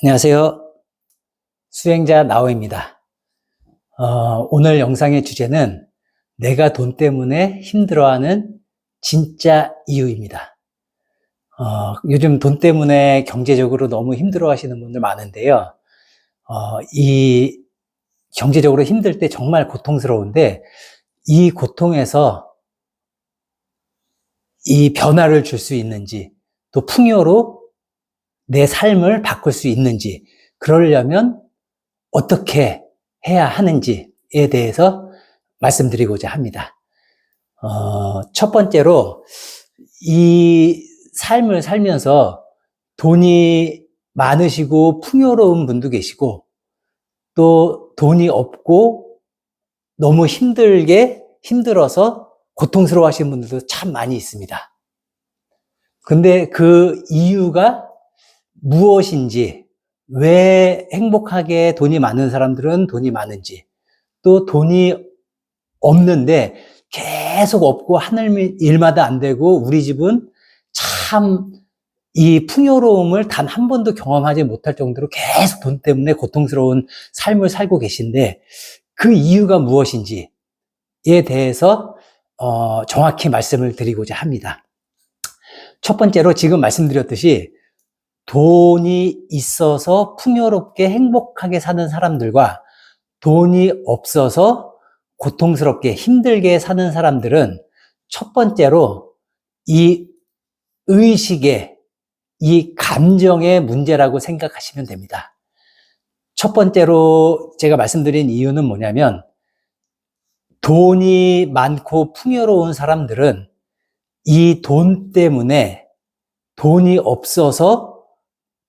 안녕하세요. 수행자 나오입니다. 오늘 영상의 주제는 내가 돈 때문에 힘들어하는 진짜 이유입니다. 요즘 돈 때문에 경제적으로 너무 힘들어 하시는 분들 많은데요. 이 경제적으로 힘들 때 정말 고통스러운데 이 고통에서 이 변화를 줄 수 있는지, 또 풍요로 내 삶을 바꿀 수 있는지, 그러려면 어떻게 해야 하는지에 대해서 말씀드리고자 합니다. 첫 번째로 이 삶을 살면서 돈이 많으시고 풍요로운 분도 계시고, 또 돈이 없고 너무 힘들어서 고통스러워 하시는 분들도 참 많이 있습니다. 근데 그 이유가 무엇인지, 왜 행복하게 돈이 많은 사람들은 돈이 많은지, 또 돈이 없는데 계속 없고 하늘 일마다 안 되고 우리 집은 참 이 풍요로움을 단 한 번도 경험하지 못할 정도로 계속 돈 때문에 고통스러운 삶을 살고 계신데, 그 이유가 무엇인지에 대해서 정확히 말씀을 드리고자 합니다. 첫 번째로 지금 말씀드렸듯이 돈이 있어서 풍요롭게 행복하게 사는 사람들과 돈이 없어서 고통스럽게 힘들게 사는 사람들은 첫 번째로 이 의식의, 이 감정의 문제라고 생각하시면 됩니다. 첫 번째로 제가 말씀드린 이유는 뭐냐면, 돈이 많고 풍요로운 사람들은 이 돈 때문에, 돈이 없어서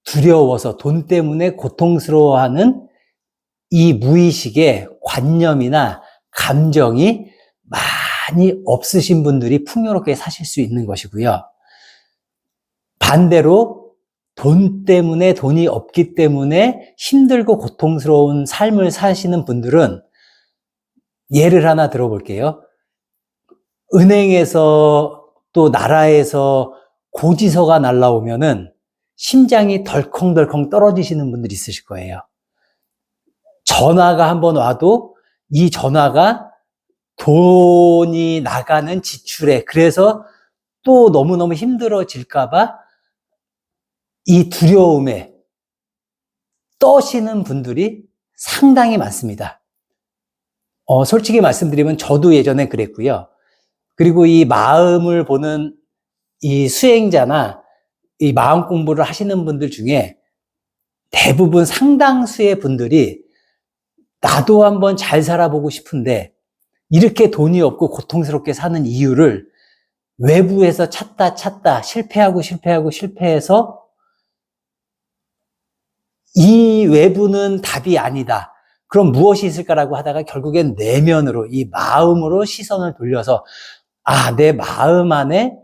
두려워서 돈 때문에 고통스러워하는 이 무의식의 관념이나 감정이 많이 없으신 분들이 풍요롭게 사실 수 있는 것이고요. 반대로 돈 때문에, 돈이 없기 때문에 힘들고 고통스러운 삶을 사시는 분들은, 예를 하나 들어볼게요. 은행에서 또 나라에서 고지서가 날라오면은 심장이 덜컹덜컹 떨어지시는 분들이 있으실 거예요. 전화가 한번 와도 이 전화가 돈이 나가는 지출에, 그래서 또 너무너무 힘들어질까봐 이 두려움에 떠시는 분들이 상당히 많습니다. 솔직히 말씀드리면 저도 예전에 그랬고요. 그리고 이 마음을 보는 이 수행자나 이 마음 공부를 하시는 분들 중에 대부분 상당수의 분들이 나도 한번 잘 살아보고 싶은데 이렇게 돈이 없고 고통스럽게 사는 이유를 외부에서 찾다 실패해서 이 외부는 답이 아니다. 그럼 무엇이 있을까라고 하다가 결국엔 내면으로, 이 마음으로 시선을 돌려서, 내 마음 안에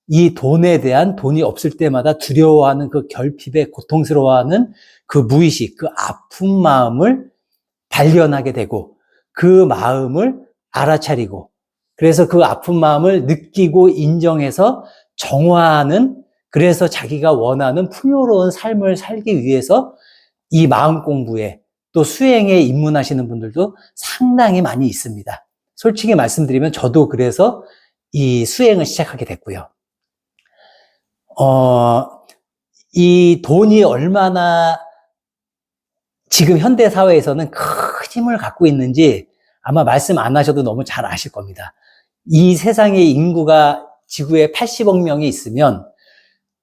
이 돈에 대한, 돈이 없을 때마다 두려워하는 그 결핍에 고통스러워하는 그 무의식, 그 아픈 마음을 발견하게 되고, 그 마음을 알아차리고, 그래서 그 아픈 마음을 느끼고 인정해서 정화하는, 그래서 자기가 원하는 풍요로운 삶을 살기 위해서 이 마음 공부에, 또 수행에 입문하시는 분들도 상당히 많이 있습니다. 솔직히 말씀드리면 저도 그래서 이 수행을 시작하게 됐고요. 이 돈이 얼마나 지금 현대 사회에서는 큰 힘을 갖고 있는지 아마 말씀 안 하셔도 너무 잘 아실 겁니다. 이 세상의 인구가 지구에 80억 명이 있으면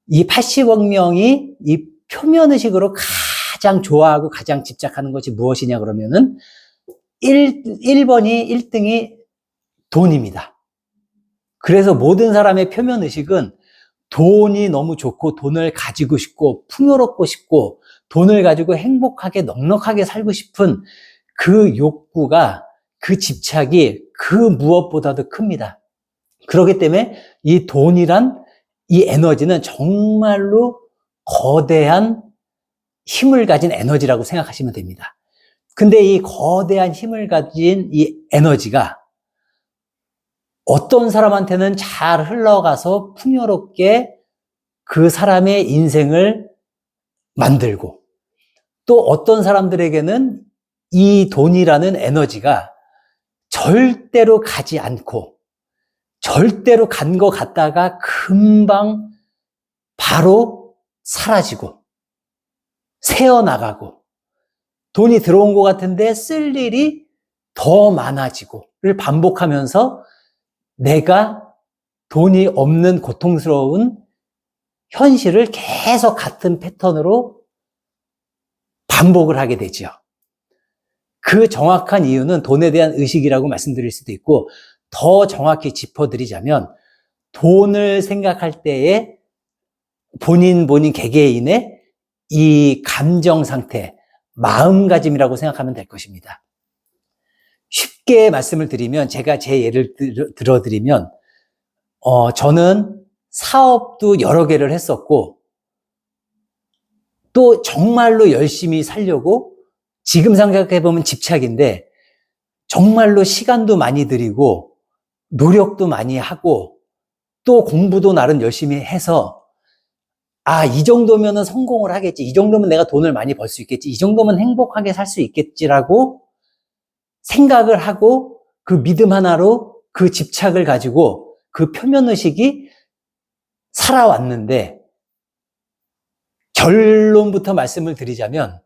이 80억 명이 이 표면의식으로 가장 좋아하고 가장 집착하는 것이 무엇이냐 그러면은 1등이 돈입니다. 그래서 모든 사람의 표면의식은 돈이 너무 좋고, 돈을 가지고 싶고, 풍요롭고 싶고, 돈을 가지고 행복하게 넉넉하게 살고 싶은 그 욕구가, 그 집착이 그 무엇보다도 큽니다. 그렇기 때문에 이 돈이란, 이 에너지는 정말로 거대한 힘을 가진 에너지라고 생각하시면 됩니다. 근데 이 거대한 힘을 가진 이 에너지가 어떤 사람한테는 잘 흘러가서 풍요롭게 그 사람의 인생을 만들고, 또 어떤 사람들에게는 이 돈이라는 에너지가 절대로 가지 않고 절대로 간 것 같다가 금방 바로 사라지고 새어나가고 돈이 들어온 것 같은데 쓸 일이 더 많아지고를 반복하면서 내가 돈이 없는 고통스러운 현실을 계속 같은 패턴으로 반복을 하게 되죠. 그 정확한 이유는 돈에 대한 의식이라고 말씀드릴 수도 있고, 더 정확히 짚어드리자면 돈을 생각할 때에 본인 개개인의 이 감정 상태, 마음가짐이라고 생각하면 될 것입니다. 쉽게 말씀을 드리면, 제가 제 예를 들어드리면, 저는 사업도 여러 개를 했었고, 또 정말로 열심히 살려고, 지금 생각해보면 집착인데, 정말로 시간도 많이 들이고, 노력도 많이 하고, 또 공부도 나름 열심히 해서, 이 정도면은 성공을 하겠지. 이 정도면 내가 돈을 많이 벌 수 있겠지. 이 정도면 행복하게 살 수 있겠지라고 생각을 하고, 그 믿음 하나로 그 집착을 가지고 그 표면의식이 살아왔는데, 결론부터 말씀을 드리자면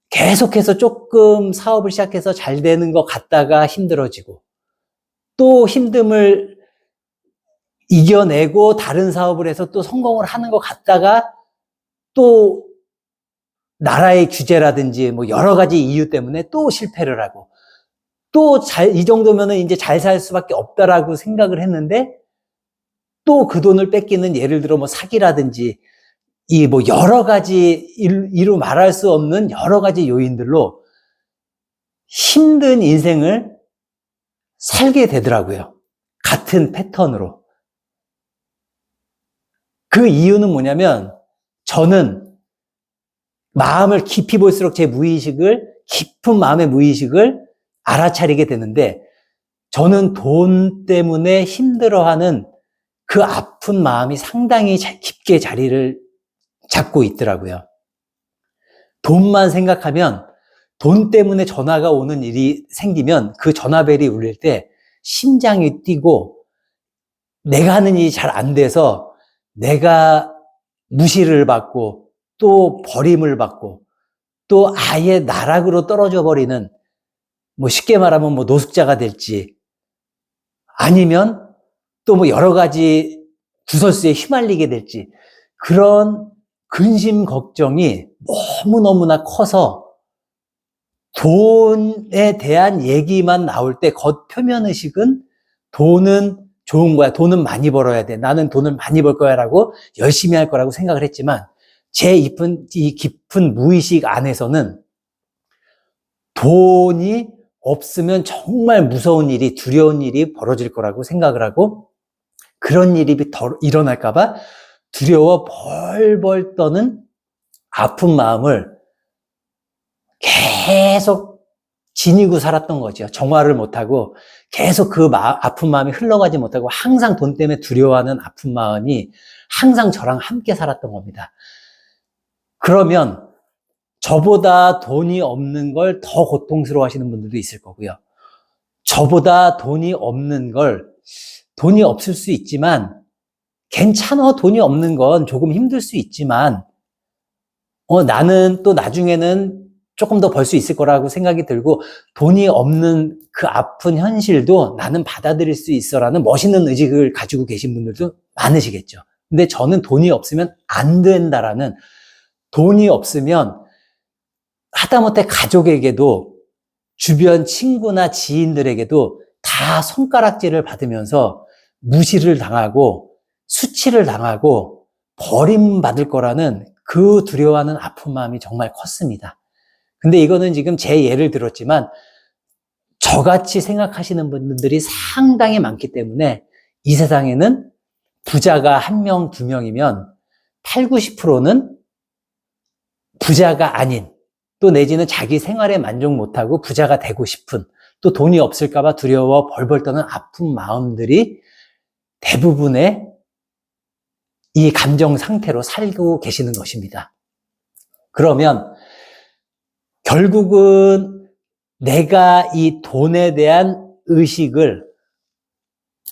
계속해서 조금 사업을 시작해서 잘 되는 것 같다가 힘들어지고, 또 힘듦을 이겨내고 다른 사업을 해서 또 성공을 하는 것 같다가 또 나라의 규제라든지 뭐 여러 가지 이유 때문에 또 실패를 하고, 또 이 정도면은 이제 잘 살 수밖에 없다라고 생각을 했는데, 또 그 돈을 뺏기는, 예를 들어 뭐 사기라든지 이 뭐 여러 가지 이루 말할 수 없는 여러 가지 요인들로 힘든 인생을 살게 되더라고요. 같은 패턴으로. 그 이유는 뭐냐면, 저는 마음을 깊이 볼수록 제 깊은 마음의 무의식을 알아차리게 되는데, 저는 돈 때문에 힘들어하는 그 아픈 마음이 상당히 깊게 자리를 잡고 있더라고요. 돈만 생각하면, 돈 때문에 전화가 오는 일이 생기면 그 전화벨이 울릴 때 심장이 뛰고, 내가 하는 일이 잘 안 돼서 내가 무시를 받고 또 버림을 받고 또 아예 나락으로 떨어져 버리는, 뭐 쉽게 말하면 뭐 노숙자가 될지, 아니면 또 뭐 여러 가지 구설수에 휘말리게 될지, 그런 근심 걱정이 너무너무나 커서 돈에 대한 얘기만 나올 때 겉표면의식은 돈은 좋은 거야, 돈은 많이 벌어야 돼, 나는 돈을 많이 벌 거야 라고 열심히 할 거라고 생각을 했지만, 이 깊은 무의식 안에서는 돈이 없으면 정말 무서운 일이, 두려운 일이 벌어질 거라고 생각을 하고, 그런 일이 더 일어날까봐 두려워 벌벌 떠는 아픈 마음을 계속 지니고 살았던 거죠. 정화를 못하고 계속 그 아픈 마음이 흘러가지 못하고, 항상 돈 때문에 두려워하는 아픈 마음이 항상 저랑 함께 살았던 겁니다. 그러면 저보다 돈이 없는 걸 더 고통스러워 하시는 분들도 있을 거고요. 저보다 돈이 없을 수 있지만, 괜찮아, 돈이 없는 건 조금 힘들 수 있지만, 나는 또 나중에는 조금 더 벌 수 있을 거라고 생각이 들고, 돈이 없는 그 아픈 현실도 나는 받아들일 수 있어라는 멋있는 의식을 가지고 계신 분들도 많으시겠죠. 근데 저는 돈이 없으면 안 된다라는, 돈이 없으면 하다못해 가족에게도, 주변 친구나 지인들에게도 다 손가락질을 받으면서 무시를 당하고 수치를 당하고 버림받을 거라는 그 두려워하는 아픈 마음이 정말 컸습니다. 근데 이거는 지금 제 예를 들었지만, 저같이 생각하시는 분들이 상당히 많기 때문에, 이 세상에는 부자가 1명, 2명이면 8, 90%는 부자가 아닌, 또 내지는 자기 생활에 만족 못하고 부자가 되고 싶은, 또 돈이 없을까봐 두려워 벌벌 떠는 아픈 마음들이 대부분의 이 감정 상태로 살고 계시는 것입니다. 그러면 결국은 내가 이 돈에 대한 의식을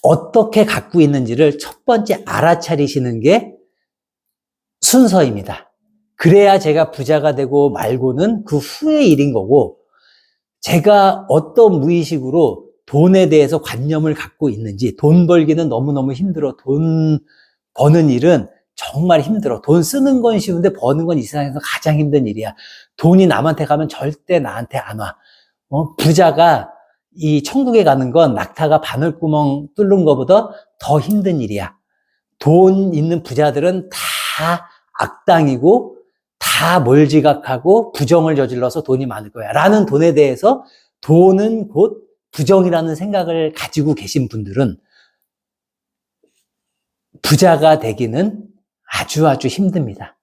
어떻게 갖고 있는지를 첫 번째 알아차리시는 게 순서입니다. 그래야 제가 부자가 되고 말고는 그 후의 일인 거고, 제가 어떤 무의식으로 돈에 대해서 관념을 갖고 있는지. 돈 벌기는 너무너무 힘들어. 돈 버는 일은 정말 힘들어. 돈 쓰는 건 쉬운데 버는 건 이 세상에서 가장 힘든 일이야. 돈이 남한테 가면 절대 나한테 안 와. 부자가 이 천국에 가는 건 낙타가 바늘구멍 뚫는 것보다 더 힘든 일이야. 돈 있는 부자들은 다 악당이고 다 몰지각하고 부정을 저질러서 돈이 많을 거야 라는 돈에 대해서, 돈은 곧 부정이라는 생각을 가지고 계신 분들은 부자가 되기는 아주 힘듭니다.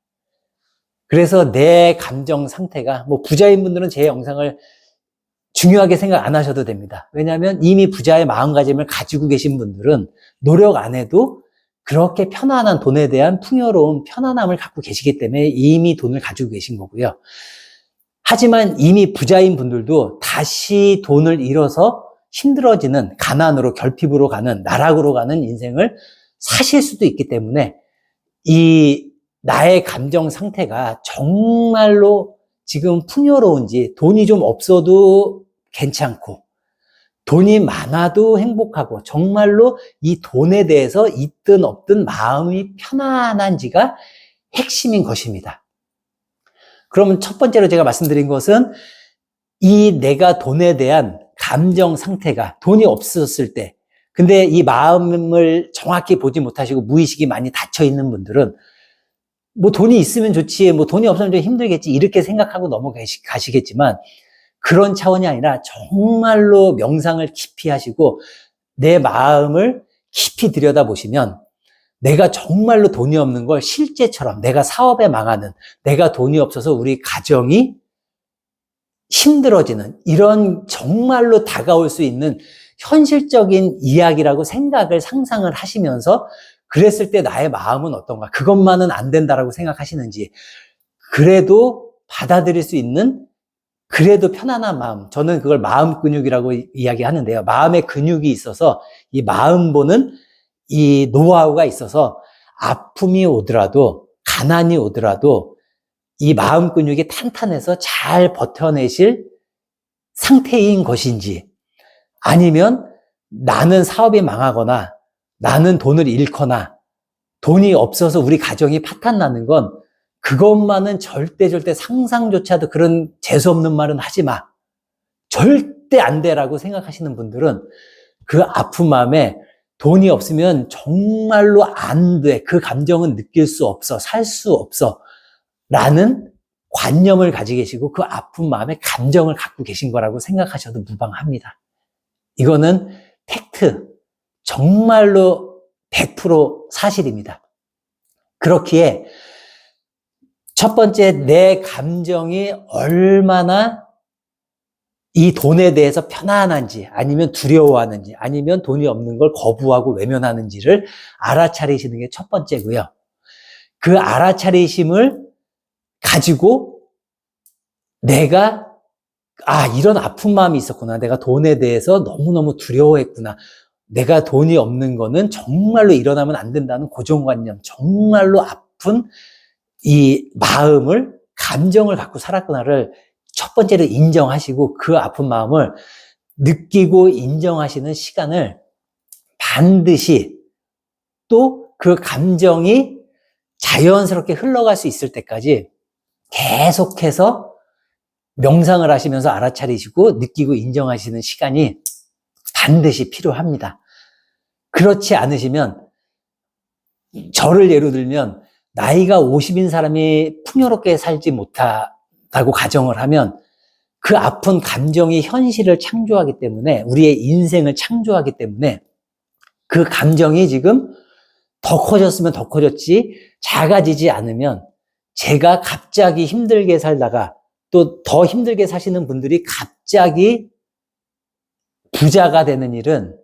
그래서 내 감정 상태가, 부자인 분들은 제 영상을 중요하게 생각 안 하셔도 됩니다. 왜냐하면 이미 부자의 마음가짐을 가지고 계신 분들은 노력 안 해도 그렇게 편안한, 돈에 대한 풍요로운 편안함을 갖고 계시기 때문에 이미 돈을 가지고 계신 거고요. 하지만 이미 부자인 분들도 다시 돈을 잃어서 힘들어지는, 가난으로, 결핍으로 가는, 나락으로 가는 인생을 사실 수도 있기 때문에 이 나의 감정 상태가 정말로 지금 풍요로운지, 돈이 좀 없어도 괜찮고 돈이 많아도 행복하고 정말로 이 돈에 대해서 있든 없든 마음이 편안한지가 핵심인 것입니다. 그러면 첫 번째로 제가 말씀드린 것은 이 내가 돈에 대한 감정 상태가, 돈이 없었을 때, 근데 이 마음을 정확히 보지 못하시고 무의식이 많이 닫혀 있는 분들은 돈이 있으면 좋지, 돈이 없으면 좀 힘들겠지 이렇게 생각하고 넘어가시겠지만, 그런 차원이 아니라 정말로 명상을 깊이 하시고 내 마음을 깊이 들여다보시면 내가 정말로 돈이 없는 걸 실제처럼, 내가 사업에 망하는, 내가 돈이 없어서 우리 가정이 힘들어지는, 이런 정말로 다가올 수 있는 현실적인 이야기라고 상상을 하시면서, 그랬을 때 나의 마음은 어떤가, 그것만은 안 된다라고 생각하시는지, 그래도 받아들일 수 있는, 그래도 편안한 마음, 저는 그걸 마음 근육이라고 이야기하는데요. 마음의 근육이 있어서, 이 마음 보는 이 노하우가 있어서 아픔이 오더라도, 가난이 오더라도 이 마음 근육이 탄탄해서 잘 버텨내실 상태인 것인지, 아니면 나는 사업이 망하거나 나는 돈을 잃거나 돈이 없어서 우리 가정이 파탄나는 건, 그것만은 절대 상상조차도, 그런 재수없는 말은 하지 마, 절대 안 돼라고 생각하시는 분들은 그 아픈 마음에 돈이 없으면 정말로 안 돼, 그 감정은 느낄 수 없어, 살 수 없어 라는 관념을 가지고 계시고 그 아픈 마음에 감정을 갖고 계신 거라고 생각하셔도 무방합니다. 이거는 팩트, 정말로 100% 사실입니다. 그렇기에 첫 번째, 내 감정이 얼마나 이 돈에 대해서 편안한지, 아니면 두려워하는지, 아니면 돈이 없는 걸 거부하고 외면하는지를 알아차리시는 게 첫 번째고요. 그 알아차리심을 가지고 내가 이런 아픈 마음이 있었구나, 내가 돈에 대해서 너무너무 두려워했구나, 내가 돈이 없는 거는 정말로 일어나면 안 된다는 고정관념, 정말로 아픈 이 마음을, 감정을 갖고 살았구나를 첫 번째로 인정하시고, 그 아픈 마음을 느끼고 인정하시는 시간을 반드시, 또 그 감정이 자연스럽게 흘러갈 수 있을 때까지 계속해서 명상을 하시면서 알아차리시고 느끼고 인정하시는 시간이 반드시 필요합니다. 그렇지 않으시면, 저를 예로 들면 나이가 50인 사람이 풍요롭게 살지 못하다고 가정을 하면, 그 아픈 감정이 현실을 창조하기 때문에, 우리의 인생을 창조하기 때문에, 그 감정이 지금 더 커졌으면 더 커졌지 작아지지 않으면, 제가 갑자기 힘들게 살다가 또 더 힘들게 사시는 분들이 갑자기 부자가 되는 일은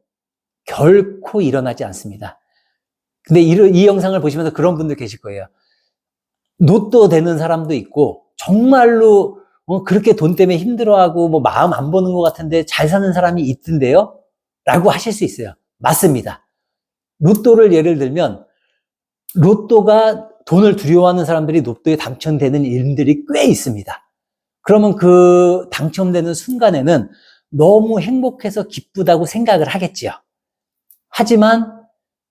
결코 일어나지 않습니다. 근데 이 영상을 보시면서 그런 분들 계실 거예요. 로또 되는 사람도 있고, 정말로 그렇게 돈 때문에 힘들어하고 뭐 마음 안 보는 것 같은데 잘 사는 사람이 있던데요? 라고 하실 수 있어요. 맞습니다. 로또를 예를 들면 로또가 돈을 두려워하는 사람들이 로또에 당첨되는 일들이 꽤 있습니다. 그러면 그 당첨되는 순간에는 너무 행복해서 기쁘다고 생각을 하겠지요. 하지만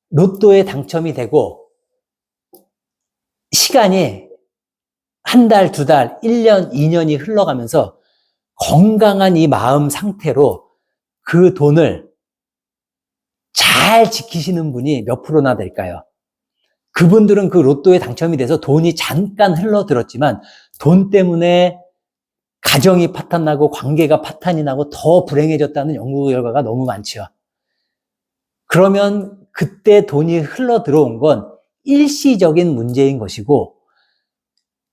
로또에 당첨이 되고 시간이 한 달, 두 달, 1년, 2년이 흘러가면서 건강한 이 마음 상태로 그 돈을 잘 지키시는 분이 몇 프로나 될까요? 그분들은 그 로또에 당첨이 돼서 돈이 잠깐 흘러들었지만 돈 때문에 가정이 파탄나고 관계가 파탄이 나고 더 불행해졌다는 연구 결과가 너무 많죠. 그러면 그때 돈이 흘러들어온 건 일시적인 문제인 것이고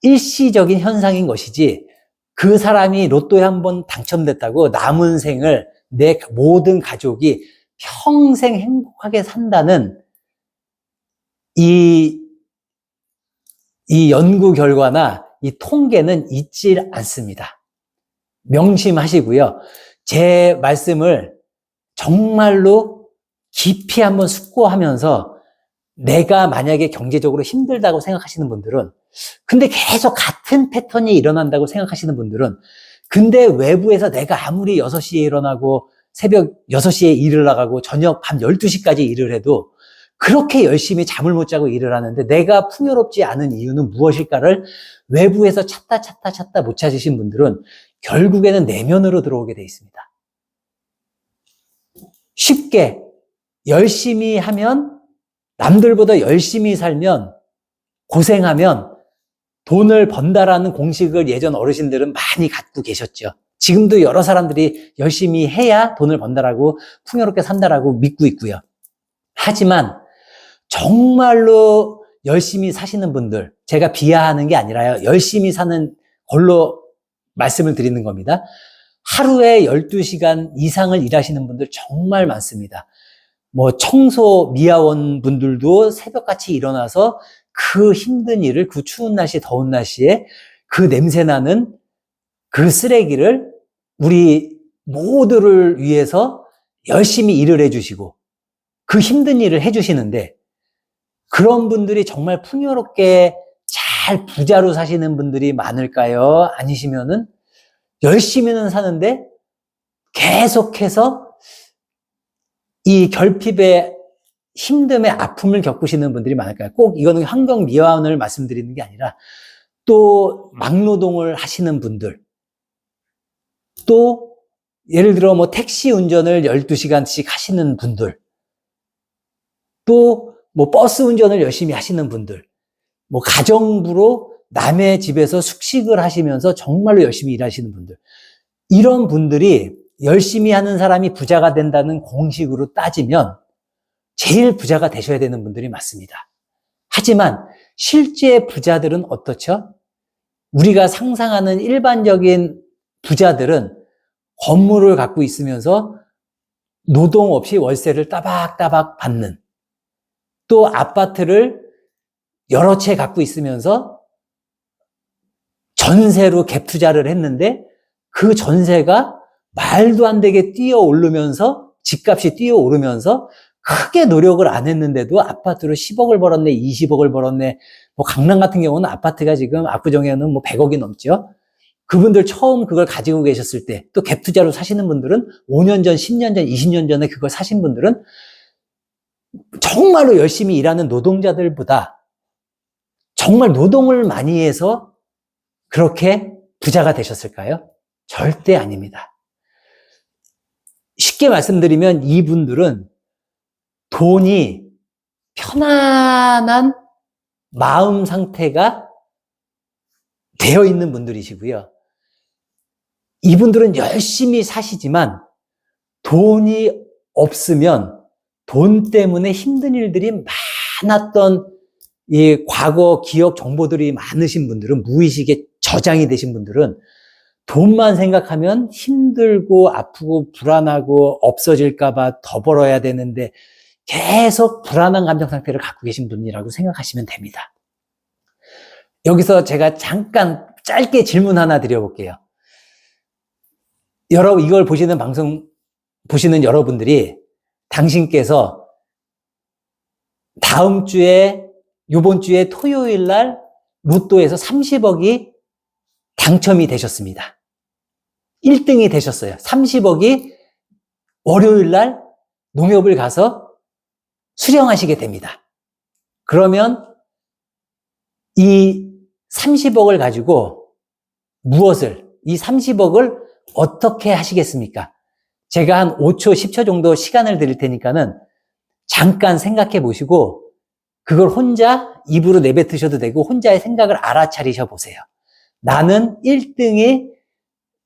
일시적인 현상인 것이지 그 사람이 로또에 한번 당첨됐다고 남은 생을 내 모든 가족이 평생 행복하게 산다는 이 연구 결과나 이 통계는 있지 않습니다. 명심하시고요. 제 말씀을 정말로 깊이 한번 숙고하면서 내가 만약에 경제적으로 힘들다고 생각하시는 분들은 근데 계속 같은 패턴이 일어난다고 생각하시는 분들은 근데 외부에서 내가 아무리 6시에 일어나고 새벽 6시에 일을 나가고 저녁 밤 12시까지 일을 해도 그렇게 열심히 잠을 못 자고 일을 하는데 내가 풍요롭지 않은 이유는 무엇일까를 외부에서 찾다 못 찾으신 분들은 결국에는 내면으로 들어오게 돼 있습니다. 쉽게 열심히 하면 남들보다 열심히 살면 고생하면 돈을 번다라는 공식을 예전 어르신들은 많이 갖고 계셨죠. 지금도 여러 사람들이 열심히 해야 돈을 번다라고 풍요롭게 산다라고 믿고 있고요. 하지만 정말로 열심히 사시는 분들, 제가 비하하는 게 아니라요. 열심히 사는 걸로 말씀을 드리는 겁니다. 하루에 12시간 이상을 일하시는 분들 정말 많습니다. 뭐 청소 미화원 분들도 새벽같이 일어나서 그 힘든 일을 그 추운 날씨 더운 날씨에 그 냄새나는 그 쓰레기를 우리 모두를 위해서 열심히 일을 해주시고 그 힘든 일을 해주시는데 그런 분들이 정말 풍요롭게 잘 부자로 사시는 분들이 많을까요? 아니시면은 열심히는 사는데 계속해서 이 결핍의 힘듦의 아픔을 겪으시는 분들이 많을까요? 꼭 이거는 환경 미화원을 말씀드리는 게 아니라 또 막노동을 하시는 분들 또 예를 들어 뭐 택시 운전을 12시간씩 하시는 분들 또 뭐 버스 운전을 열심히 하시는 분들 뭐 가정부로 남의 집에서 숙식을 하시면서 정말로 열심히 일하시는 분들 이런 분들이 열심히 하는 사람이 부자가 된다는 공식으로 따지면 제일 부자가 되셔야 되는 분들이 맞습니다. 하지만 실제 부자들은 어떻죠? 우리가 상상하는 일반적인 부자들은 건물을 갖고 있으면서 노동 없이 월세를 따박따박 받는 또 아파트를 여러 채 갖고 있으면서 전세로 갭 투자를 했는데 그 전세가 말도 안 되게 뛰어오르면서 집값이 뛰어오르면서 크게 노력을 안 했는데도 아파트로 10억을 벌었네, 20억을 벌었네. 뭐 강남 같은 경우는 아파트가 지금 압구정에는 뭐 100억이 넘죠. 그분들 처음 그걸 가지고 계셨을 때 또 갭 투자로 사시는 분들은 5년 전, 10년 전, 20년 전에 그걸 사신 분들은 정말로 열심히 일하는 노동자들보다 정말 노동을 많이 해서 그렇게 부자가 되셨을까요? 절대 아닙니다. 쉽게 말씀드리면 이분들은 돈이 편안한 마음 상태가 되어 있는 분들이시고요. 이분들은 열심히 사시지만 돈이 없으면 돈 때문에 힘든 일들이 많았던 이 과거 기억 정보들이 많으신 분들은 무의식에 저장이 되신 분들은 돈만 생각하면 힘들고 아프고 불안하고 없어질까봐 더 벌어야 되는데 계속 불안한 감정 상태를 갖고 계신 분이라고 생각하시면 됩니다. 여기서 제가 잠깐 짧게 질문 하나 드려볼게요. 이걸 보시는 방송 보시는 여러분들이 당신께서 요번 주에 토요일 날 로또에서 30억이 당첨이 되셨습니다. 1등이 되셨어요. 30억이 월요일 날 농협을 가서 수령하시게 됩니다. 그러면 이 30억을 가지고 이 30억을 어떻게 하시겠습니까? 제가 한 5초, 10초 정도 시간을 드릴 테니까는 잠깐 생각해 보시고 그걸 혼자 입으로 내뱉으셔도 되고 혼자의 생각을 알아차리셔 보세요. 나는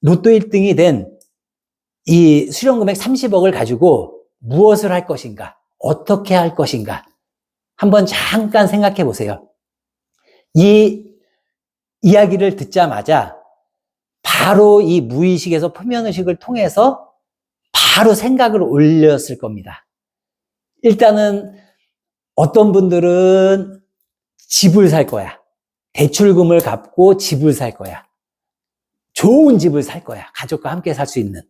로또 1등이 된 이 수령금액 30억을 가지고 무엇을 할 것인가? 어떻게 할 것인가? 한번 잠깐 생각해 보세요. 이 이야기를 듣자마자 바로 이 무의식에서 표면의식을 통해서 바로 생각을 올렸을 겁니다. 일단은 어떤 분들은 집을 살 거야. 대출금을 갚고 집을 살 거야. 좋은 집을 살 거야. 가족과 함께 살 수 있는.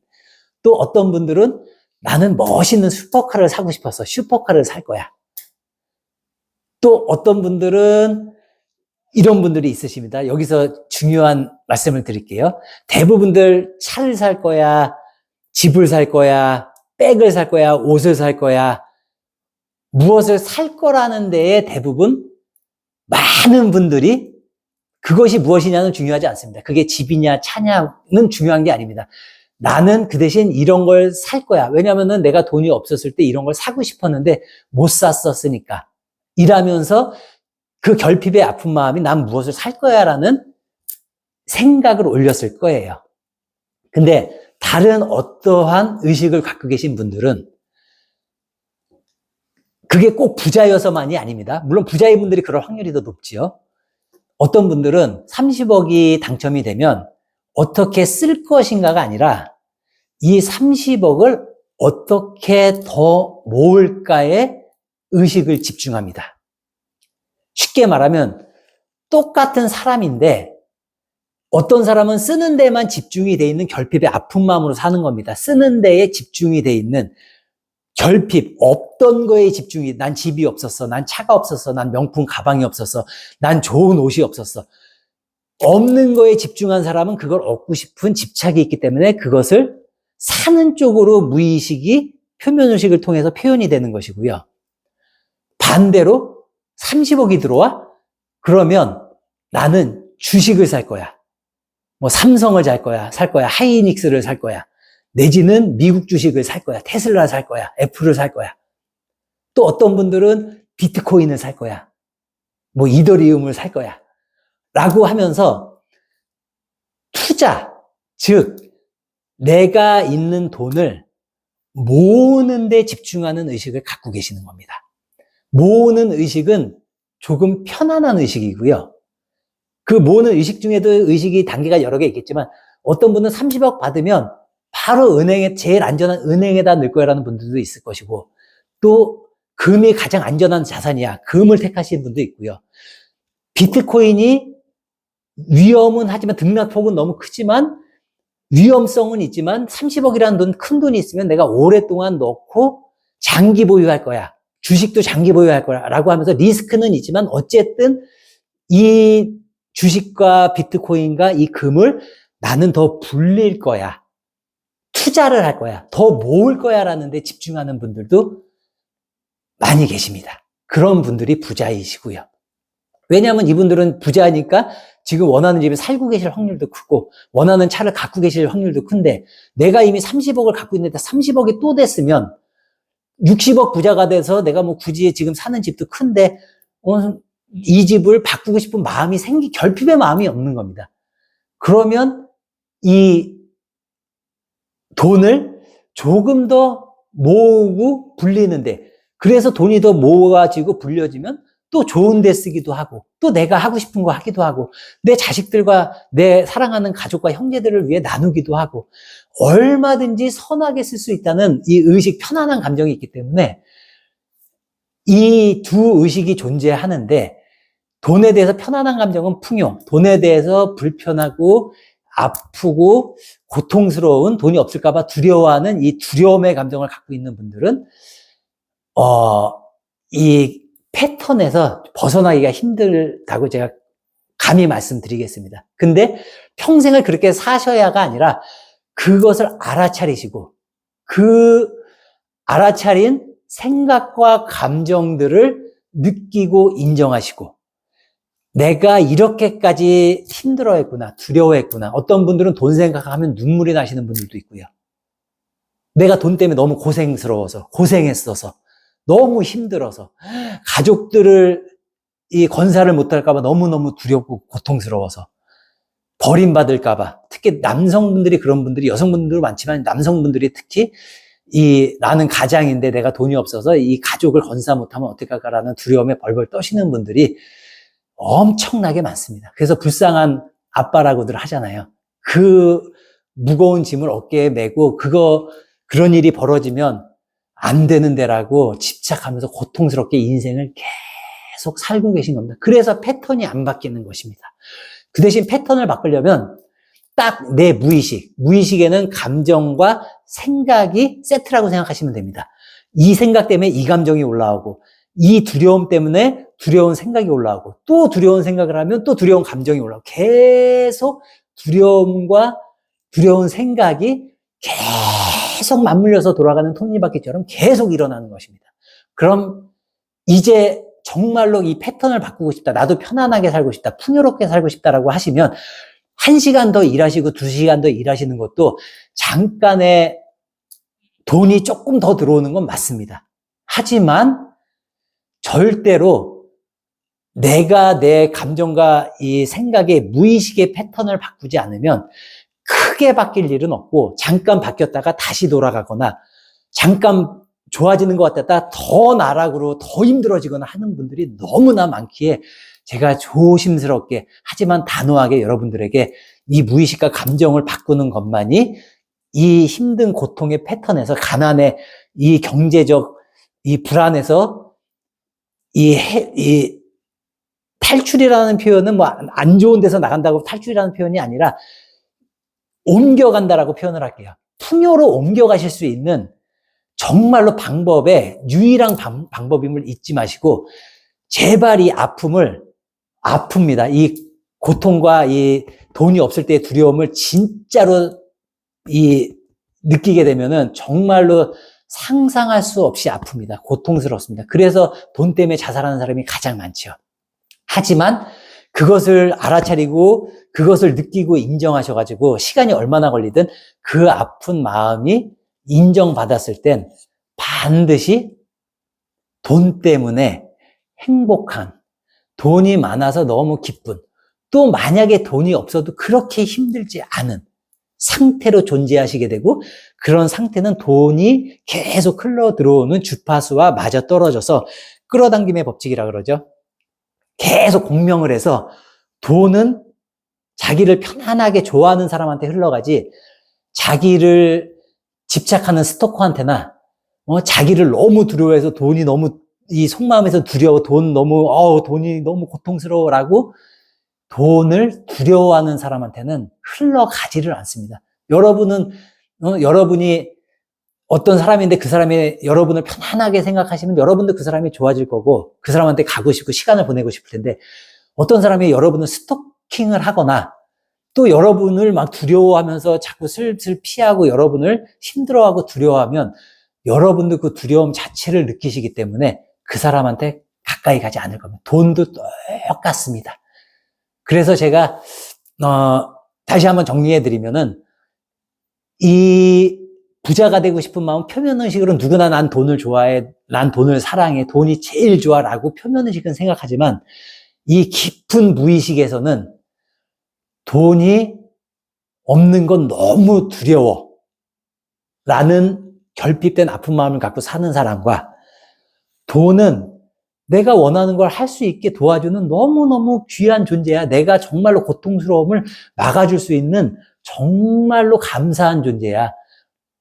또 어떤 분들은 나는 멋있는 슈퍼카를 사고 싶어서 슈퍼카를 살 거야. 또 어떤 분들은 이런 분들이 있으십니다. 여기서 중요한 말씀을 드릴게요. 대부분들 차를 살 거야, 집을 살 거야, 백을 살 거야, 옷을 살 거야. 무엇을 살 거라는 데에 대부분 많은 분들이 그것이 무엇이냐는 중요하지 않습니다. 그게 집이냐 차냐는 중요한 게 아닙니다. 나는 그 대신 이런 걸 살 거야. 왜냐하면 내가 돈이 없었을 때 이런 걸 사고 싶었는데 못 샀었으니까. 이라면서 그 결핍의 아픈 마음이 난 무엇을 살 거야 라는 생각을 올렸을 거예요. 근데 다른 어떠한 의식을 갖고 계신 분들은 그게 꼭 부자여서만이 아닙니다. 물론 부자인 분들이 그럴 확률이 더 높지요. 어떤 분들은 30억이 당첨이 되면 어떻게 쓸 것인가가 아니라 이 30억을 어떻게 더 모을까에 의식을 집중합니다. 쉽게 말하면 똑같은 사람인데 어떤 사람은 쓰는 데만 집중이 돼 있는 결핍의 아픈 마음으로 사는 겁니다. 쓰는 데에 집중이 돼 있는 결핍, 없던 거에 집중이, 난 집이 없었어, 난 차가 없었어, 난 명품 가방이 없었어, 난 좋은 옷이 없었어. 없는 거에 집중한 사람은 그걸 얻고 싶은 집착이 있기 때문에 그것을 사는 쪽으로 무의식이 표면의식을 통해서 표현이 되는 것이고요. 반대로 30억이 들어와? 그러면 나는 주식을 살 거야. 뭐 삼성을 살 거야, 하이닉스를 살 거야. 내지는 미국 주식을 살 거야, 테슬라 살 거야, 애플을 살 거야. 또 어떤 분들은 비트코인을 살 거야. 뭐 이더리움을 살 거야. 라고 하면서 투자, 즉 내가 있는 돈을 모으는 데 집중하는 의식을 갖고 계시는 겁니다. 모으는 의식은 조금 편안한 의식이고요. 그 모으는 의식 중에도 의식이 단계가 여러 개 있겠지만 어떤 분은 30억 받으면 바로 은행에, 제일 안전한 은행에다 넣을 거라는 분들도 있을 것이고 또 금이 가장 안전한 자산이야. 금을 택하시는 분도 있고요. 비트코인이 위험은 하지만 등락폭은 너무 크지만 위험성은 있지만 30억이라는 돈, 큰 돈이 있으면 내가 오랫동안 넣고 장기 보유할 거야. 주식도 장기 보유할 거야. 라고 하면서 리스크는 있지만 어쨌든 이 주식과 비트코인과 이 금을 나는 더 불릴 거야. 투자를 할 거야. 더 모을 거야. 라는 데 집중하는 분들도 많이 계십니다. 그런 분들이 부자이시고요. 왜냐하면 이분들은 부자니까 지금 원하는 집에 살고 계실 확률도 크고 원하는 차를 갖고 계실 확률도 큰데 내가 이미 30억을 갖고 있는데 30억이 또 됐으면 60억 부자가 돼서 내가 뭐 굳이 지금 사는 집도 큰데 이 집을 바꾸고 싶은 마음이 결핍의 마음이 없는 겁니다. 그러면 이 돈을 조금 더 모으고 불리는데 그래서 돈이 더 모아지고 불려지면 또 좋은 데 쓰기도 하고 또 내가 하고 싶은 거 하기도 하고 내 자식들과 내 사랑하는 가족과 형제들을 위해 나누기도 하고 얼마든지 선하게 쓸 수 있다는 이 의식, 편안한 감정이 있기 때문에 이 두 의식이 존재하는데 돈에 대해서 편안한 감정은 풍요, 돈에 대해서 불편하고 아프고 고통스러운 돈이 없을까봐 두려워하는 이 두려움의 감정을 갖고 있는 분들은, 이 패턴에서 벗어나기가 힘들다고 제가 감히 말씀드리겠습니다. 근데 평생을 그렇게 사셔야가 아니라 그것을 알아차리시고 그 알아차린 생각과 감정들을 느끼고 인정하시고 내가 이렇게까지 힘들어했구나, 두려워했구나. 어떤 분들은 돈 생각하면 눈물이 나시는 분들도 있고요. 내가 돈 때문에 너무 고생스러워서, 고생했어서, 너무 힘들어서, 가족들을 이 건사를 못할까봐 너무너무 두렵고 고통스러워서, 버림받을까봐. 특히 남성분들이 그런 분들이, 여성분들도 많지만 남성분들이 특히 나는 가장인데 내가 돈이 없어서 이 가족을 건사 못하면 어떡할까라는 두려움에 벌벌 떠시는 분들이 엄청나게 많습니다. 그래서 불쌍한 아빠라고들 하잖아요. 그 무거운 짐을 어깨에 메고 그런 일이 벌어지면 안 되는데라고 집착하면서 고통스럽게 인생을 계속 살고 계신 겁니다. 그래서 패턴이 안 바뀌는 것입니다. 그 대신 패턴을 바꾸려면 딱 내 무의식에는 감정과 생각이 세트라고 생각하시면 됩니다. 이 생각 때문에 이 감정이 올라오고 이 두려움 때문에 두려운 생각이 올라오고 또 두려운 생각을 하면 또 두려운 감정이 올라오고 계속 두려움과 두려운 생각이 계속 맞물려서 돌아가는 톱니바퀴처럼 계속 일어나는 것입니다. 그럼 이제 정말로 이 패턴을 바꾸고 싶다. 나도 편안하게 살고 싶다. 풍요롭게 살고 싶다라고 하시면 1시간 더 일하시고 2시간 더 일하시는 것도 잠깐의 돈이 조금 더 들어오는 건 맞습니다. 하지만 절대로 내가 내 감정과 이 생각의 무의식의 패턴을 바꾸지 않으면 크게 바뀔 일은 없고 잠깐 바뀌었다가 다시 돌아가거나 잠깐 좋아지는 것 같았다 더 나락으로 더 힘들어지거나 하는 분들이 너무나 많기에 제가 조심스럽게 하지만 단호하게 여러분들에게 이 무의식과 감정을 바꾸는 것만이 이 힘든 고통의 패턴에서 가난의 이 경제적 이 불안에서 이 탈출이라는 표현은 뭐 안 좋은 데서 나간다고 탈출이라는 표현이 아니라 옮겨간다라고 표현을 할게요. 풍요로 옮겨가실 수 있는 정말로 방법의 유일한 방법임을 잊지 마시고 제발 이 아픕니다. 이 고통과 이 돈이 없을 때의 두려움을 진짜로 느끼게 되면은 정말로 상상할 수 없이 아픕니다. 고통스럽습니다. 그래서 돈 때문에 자살하는 사람이 가장 많죠. 하지만 그것을 알아차리고 그것을 느끼고 인정하셔가지고 시간이 얼마나 걸리든 그 아픈 마음이 인정받았을 땐 반드시 돈 때문에 행복한, 돈이 많아서 너무 기쁜, 또 만약에 돈이 없어도 그렇게 힘들지 않은 상태로 존재하시게 되고 그런 상태는 돈이 계속 흘러 들어오는 주파수와 맞아떨어져서 끌어당김의 법칙이라 그러죠. 계속 공명을 해서 돈은 자기를 편안하게 좋아하는 사람한테 흘러가지 자기를 집착하는 스토커한테나 자기를 너무 두려워해서 돈이 너무 이 속마음에서 두려워 돈이 너무 고통스러워라고 돈을 두려워하는 사람한테는 흘러가지를 않습니다. 여러분이 어떤 사람인데 그 사람이 여러분을 편안하게 생각하시면 여러분도 그 사람이 좋아질 거고 그 사람한테 가고 싶고 시간을 보내고 싶을 텐데 어떤 사람이 여러분을 스토킹을 하거나 또 여러분을 막 두려워하면서 자꾸 슬슬 피하고 여러분을 힘들어하고 두려워하면 여러분도 그 두려움 자체를 느끼시기 때문에 그 사람한테 가까이 가지 않을 겁니다. 돈도 똑같습니다. 그래서 제가 다시 한번 정리해드리면은 이 부자가 되고 싶은 마음 표면의식으로 누구나 난 돈을 좋아해, 난 돈을 사랑해, 돈이 제일 좋아라고 표면의식은 생각하지만 이 깊은 무의식에서는 돈이 없는 건 너무 두려워 라는 결핍된 아픈 마음을 갖고 사는 사람과 돈은 내가 원하는 걸 할 수 있게 도와주는 너무너무 귀한 존재야. 내가 정말로 고통스러움을 막아줄 수 있는 정말로 감사한 존재야.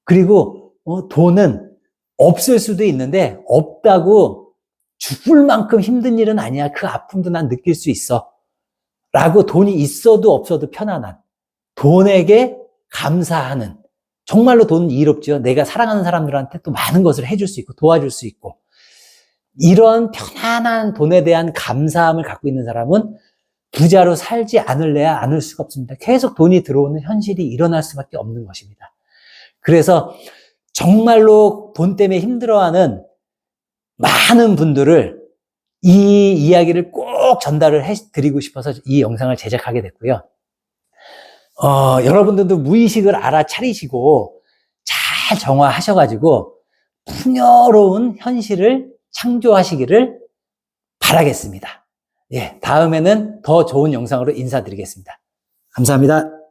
그리고 돈은 없을 수도 있는데 없다고 죽을 만큼 힘든 일은 아니야. 그 아픔도 난 느낄 수 있어. 라고 돈이 있어도 없어도 편안한 돈에게 감사하는, 정말로 돈은 이롭죠. 내가 사랑하는 사람들한테 또 많은 것을 해줄 수 있고 도와줄 수 있고, 이런 편안한 돈에 대한 감사함을 갖고 있는 사람은 부자로 살지 않을래야 않을 수가 없습니다. 계속 돈이 들어오는 현실이 일어날 수밖에 없는 것입니다. 그래서 정말로 돈 때문에 힘들어하는 많은 분들을 이 이야기를 꼭 전달을 해드리고 싶어서 이 영상을 제작하게 됐고요. 여러분들도 무의식을 알아차리시고 잘 정화하셔가지고 풍요로운 현실을 창조하시기를 바라겠습니다. 예, 다음에는 더 좋은 영상으로 인사드리겠습니다. 감사합니다.